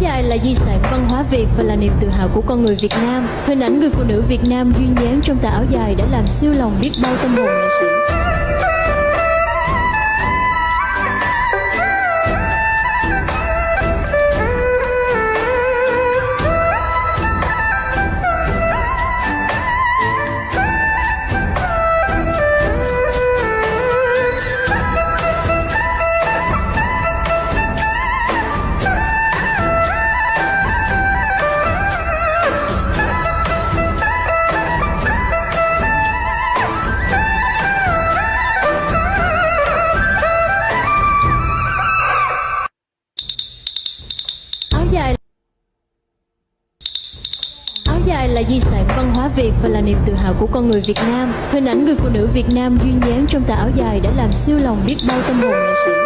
dài là di sản văn hóa Việt và là niềm tự hào của con người Việt Nam. Hình ảnh người phụ nữ Việt Nam duyên dáng trong tà áo dài đã làm siêu lòng biết bao tâm hồn nghệ sĩ. Áo dài là di sản văn hóa Việt và là niềm tự hào của con người Việt Nam. Hình ảnh người phụ nữ Việt Nam duyên dáng trong tà áo dài đã làm siêu lòng biết bao tâm hồn nghệ sĩ.